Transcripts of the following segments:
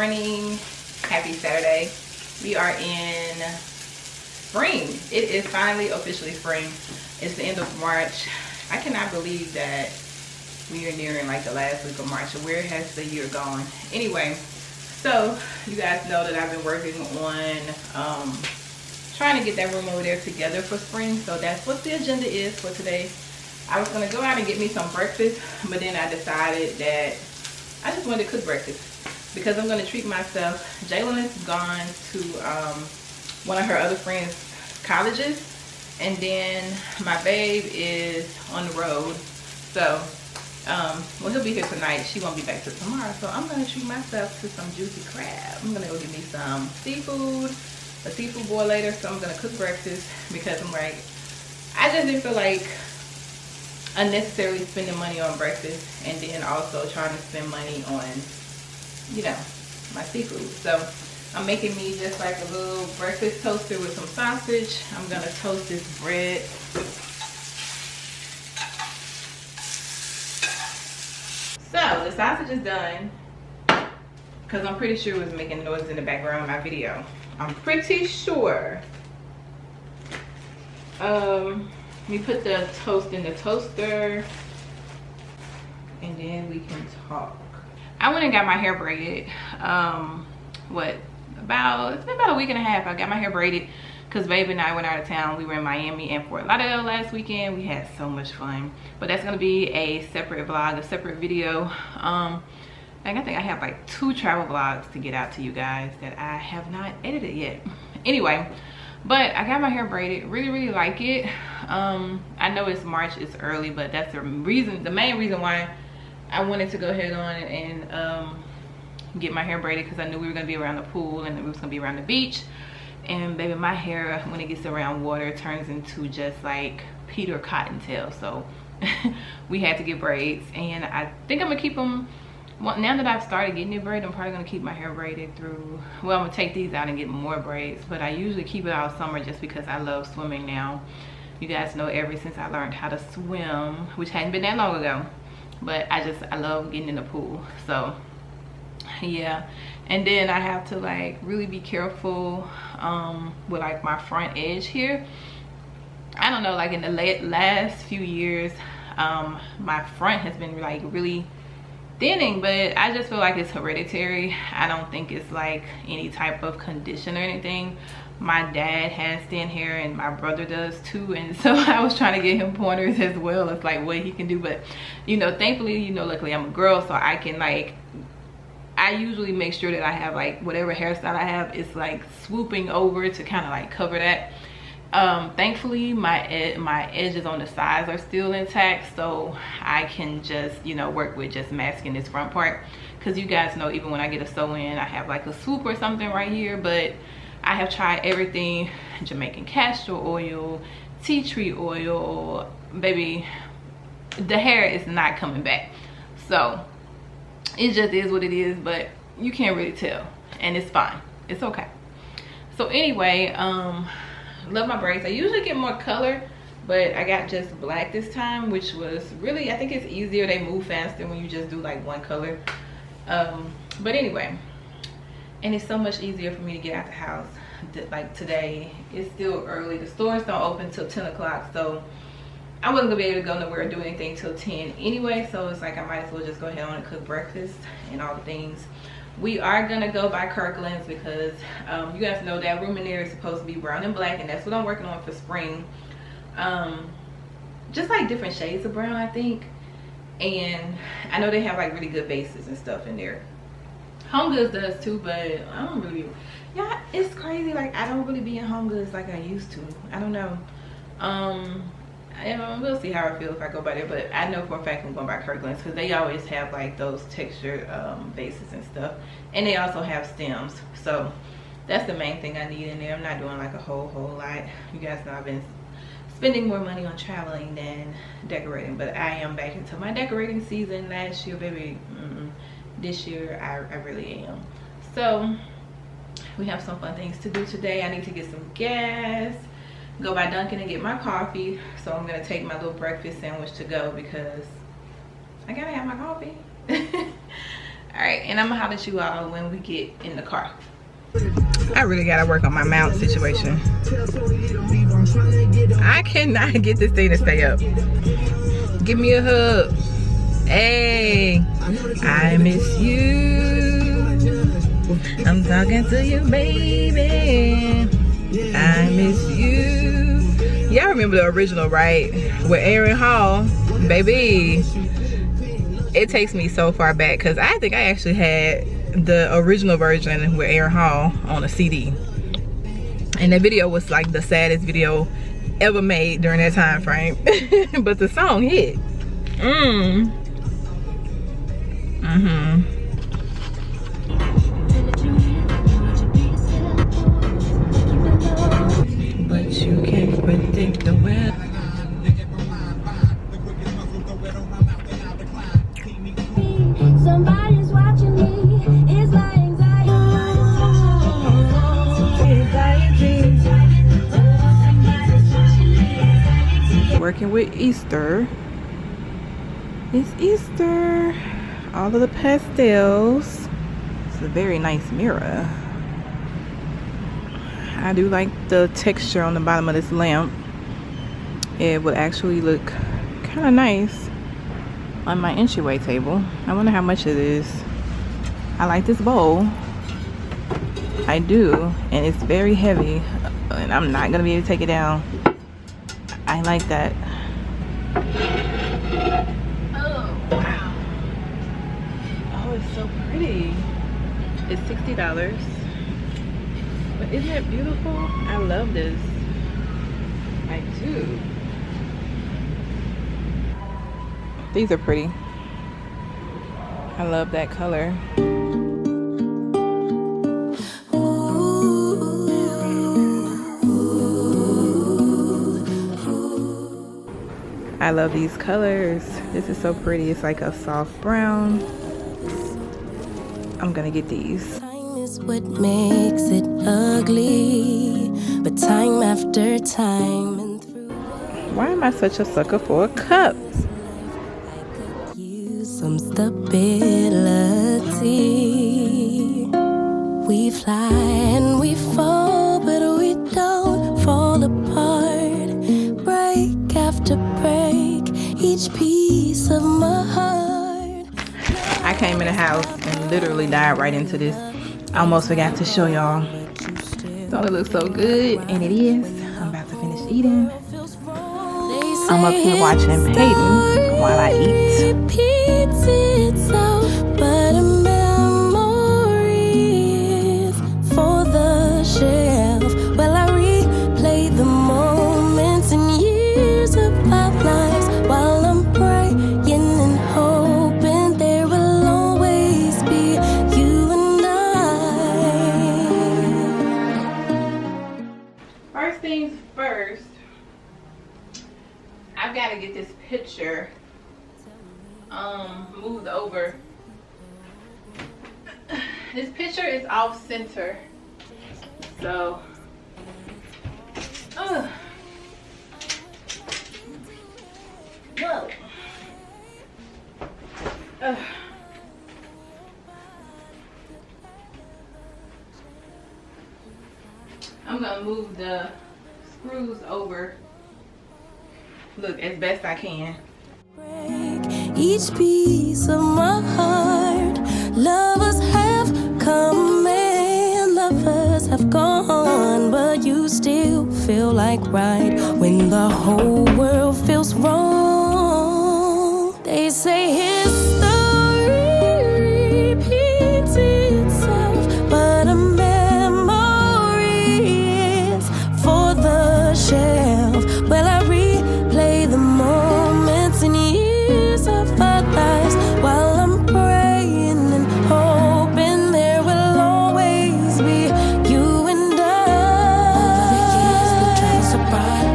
morning. Happy Saturday. We are in spring. It is finally officially spring. It's the end of March. I cannot believe that we are nearing like the last week of March. Where has the year gone? Anyway, so you guys know that I've been working on trying to get that room over there together for spring. So that's what the agenda is for today. I was going to go out and get me some breakfast, but then I decided that I just wanted to cook breakfast because I'm going to treat myself. Jalen is gone to one of her other friends' colleges, and then my babe is on the road. So, well, he'll be here tonight. She won't be back till tomorrow. So I'm going to treat myself to some juicy crab. I'm going to go get me some seafood, a seafood boil later. So I'm going to cook breakfast because I'm like, I just didn't feel like unnecessarily spending money on breakfast and then also trying to spend money on, you know, my seafood. So I'm making me just like a little breakfast toaster with some sausage. I'm gonna toast this bread. So the sausage is done because I'm pretty sure it was making noise in the background of my video. I'm pretty sure. Let me put the toast in the toaster and then we can talk. I went and got my hair braided. It's been about a week and a half. I got my hair braided because babe and I went out of town. We were in Miami and Fort Lauderdale last weekend. We had so much fun. But that's gonna be a separate vlog, a separate video. I think I have like 2 travel vlogs to get out to you guys that I have not edited yet. Anyway, but I got my hair braided. Really like it. I know it's March, it's early, but that's the main reason why I wanted to go ahead on and get my hair braided, because I knew we were gonna be around the pool and we was gonna be around the beach. And baby, my hair, when it gets around water, turns into just like Peter Cottontail. So we had to get braids, and I think I'm gonna keep them. Well, now that I've started getting it braided, I'm probably gonna keep my hair braided through, well, I'm gonna take these out and get more braids, but I usually keep it all summer just because I love swimming now. You guys know ever since I learned how to swim, which hadn't been that long ago, but I love getting in the pool. So yeah, and then I have to like really be careful with like my front edge here. I don't know, like in the last few years, my front has been like really thinning, but I just feel like it's hereditary. I don't think it's like any type of condition or anything. My dad has thin hair and my brother does too, and so I was trying to get him pointers as well as like what he can do. But you know, thankfully, you know, luckily I'm a girl, so I can like, I usually make sure that I have like whatever hairstyle I have is like swooping over to kind of like cover that. Thankfully my edges on the sides are still intact, so I can just, you know, work with just masking this front part, because you guys know even when I get a sew-in I have like a swoop or something right here. But I have tried everything, Jamaican castor oil, tea tree oil, baby, the hair is not coming back. So it just is what it is, but you can't really tell, and it's fine, it's okay. So anyway, love my braids. I usually get more color, but I got just black this time, which was really, I think it's easier, they move faster when you just do like one color. But anyway, and it's so much easier for me to get out the house. Like today, it's still early, the stores don't open till 10 o'clock, so I wasn't gonna be able to go nowhere or do anything till 10 anyway. So it's like I might as well just go ahead on and cook breakfast and all the things. We are gonna go by Kirklands because you guys know that room in there is supposed to be brown and black, and that's what I'm working on for spring. Just like different shades of brown, I think. And I know they have like really good bases and stuff in there. Home Goods does too, but I don't really, yeah, it's crazy. Like I don't really be in Home Goods like I used to. I don't know. We'll see how I feel if I go by there, but I know for a fact I'm going by Kirklands because they always have like those textured bases and stuff, and they also have stems. So that's the main thing I need in there. I'm not doing like a whole lot. You guys know I've been spending more money on traveling than decorating, but I am back into my decorating season. Last year, baby, this year I really am. So we have some fun things to do today. I need to get some gas, go by Dunkin' and get my coffee. So I'm gonna take my little breakfast sandwich to go because I gotta have my coffee. All right, and I'm gonna holler at you all when we get in the car. I really gotta work on my mount situation. I cannot get this thing to stay up. Give me a hug. Hey, I miss you. I'm talking to you, baby. I miss you. Y'all remember the original, right? With Aaron Hall, baby. It takes me so far back because I think I actually had the original version with Aaron Hall on a CD. And that video was like the saddest video ever made during that time frame. But the song hit. But you can't predict the weather. Somebody's watching me. It's my anxiety. Working with Easter. It's Easter. All of the pastels. It's a very nice mirror. I do like the texture on the bottom of this lamp. It would actually look kind of nice on my entryway table. I wonder how much it is. I like this bowl. I do, and it's very heavy, and I'm not gonna be able to take it down. I like that. Oh wow! Oh, it's so pretty. It's $60. But isn't it beautiful? I love this. I do. These are pretty. I love that color. I love these colors. This is so pretty. It's like a soft brown. I'm gonna get these. Time is what makes it ugly, but time after time and through. Why am I such a sucker for cups? Some stability. We fly and we fall, but we don't fall apart. Break after break, each piece of my heart. I came in the house and literally dived right into this. I almost forgot to show y'all. Don't it look so good? And it is. I'm about to finish eating. I'm up here watching Peyton while I eat. Itself, but a memory is for the shelf. Well, I replay the moments and years of our lives while I'm praying and hoping there will always be you and I. First things first, I've got to get this picture moved over. This picture is off center, so whoa. I'm gonna move the screws over, look, as best I can. Each piece of my heart. Lovers have come and lovers have gone, but you still feel like right when the whole world feels wrong. They say history repeats itself, but a memory is for the shelf. Well, I replay the moments and years of our lives while I'm praying and hoping there will always be you and I. Over the years, the troubles are brought.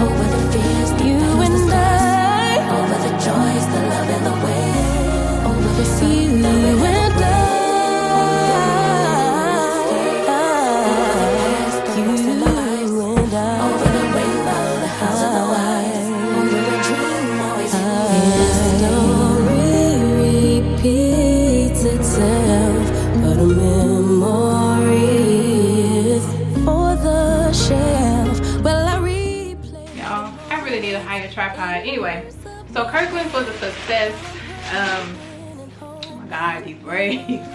Over the fears, you outside. Anyway, so Kirkland's was a success. Oh my God, these braids.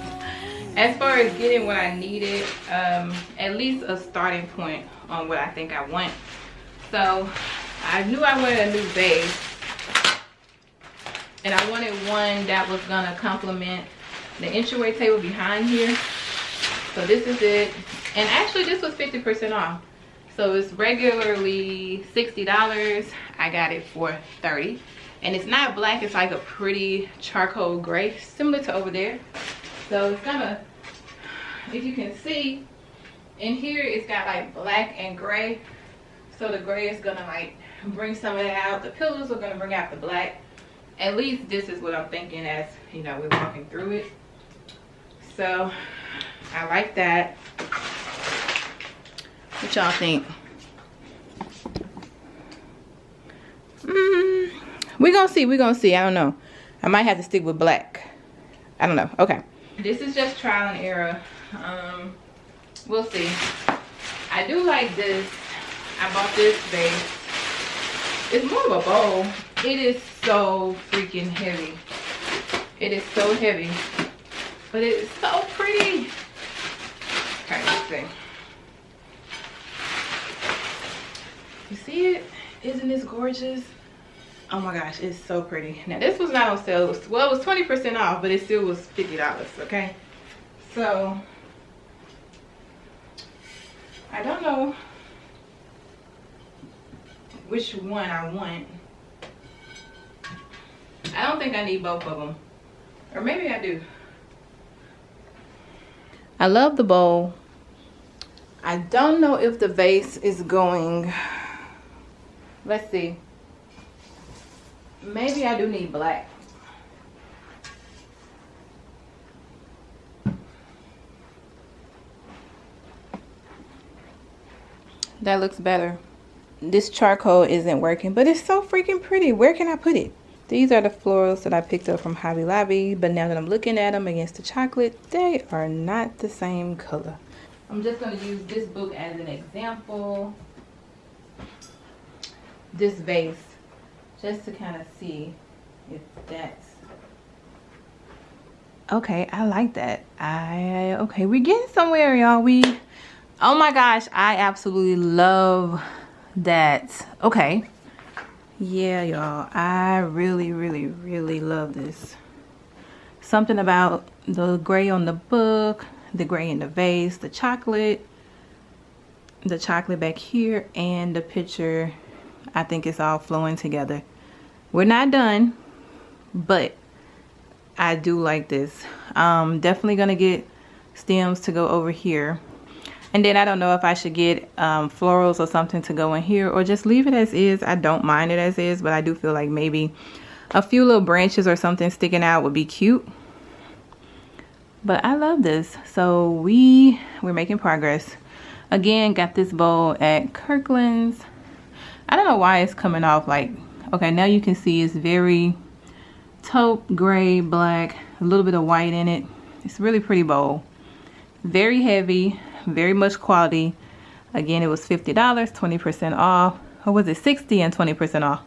As far as getting what I needed, at least a starting point on what I think I want. So I knew I wanted a new base, and I wanted one that was gonna complement the entryway table behind here. So this is it, and actually this was 50% off. So it's regularly $60. I got it for $30, and it's not black. It's like a pretty charcoal gray, similar to over there. So it's gonna, if you can see, in here it's got like black and gray. So the gray is gonna like bring some of that out. The pillows are gonna bring out the black. At least this is what I'm thinking as, you know, we're walking through it. So I like that. What y'all think? We're gonna see. I don't know. I might have to stick with black. I don't know. Okay. This is just trial and error. We'll see. I do like this. I bought this vase. It's more of a bowl. It is so freaking heavy. It is so heavy. But it is so pretty. Okay, let's see. You see it? Isn't this gorgeous? Oh my gosh, it's so pretty. Now this was not on sale. It was 20% off, but it still was $50, okay? So I don't know which one I want. I don't think I need both of them. Or maybe I do. I love the bowl. I don't know if the vase is going. Let's see. Maybe I do need black. That looks better. This charcoal isn't working, but it's so freaking pretty. Where can I put it? These are the florals that I picked up from Hobby Lobby, but now that I'm looking at them against the chocolate, they are not the same color. I'm just going to use this book as an example. This vase, just to kind of see if that's okay. I like that. Okay, we're getting somewhere, y'all. Oh my gosh, I absolutely love that. Okay, yeah, y'all, I really love this. Something about the gray on the book, the gray in the vase, the chocolate back here, and the picture. I think it's all flowing together. We're not done, but I do like this. Definitely gonna get stems to go over here, and then I don't know if I should get florals or something to go in here, or just leave it as is. I don't mind it as is, but I do feel like maybe a few little branches or something sticking out would be cute. But I love this. So we're making progress. Again, got this bowl at Kirkland's. I don't know why it's coming off like, okay, now you can see it's very taupe, gray, black, a little bit of white in it. It's a really pretty bowl. Very heavy, very much quality. Again, it was $50, 20% off. Or was it 60 and 20% off?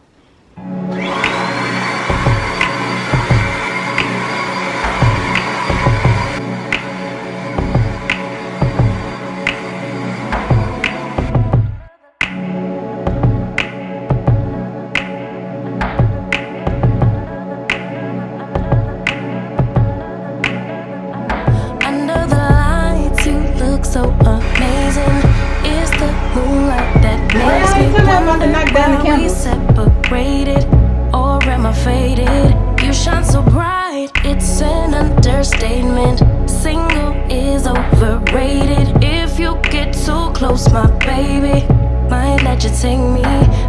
So amazing is the moonlight that makes me wonder why we separated, or am I faded? You shine so bright, it's an understatement. Single is overrated. If you get too close, my baby might let you take me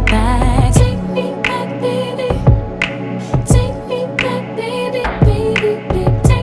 back.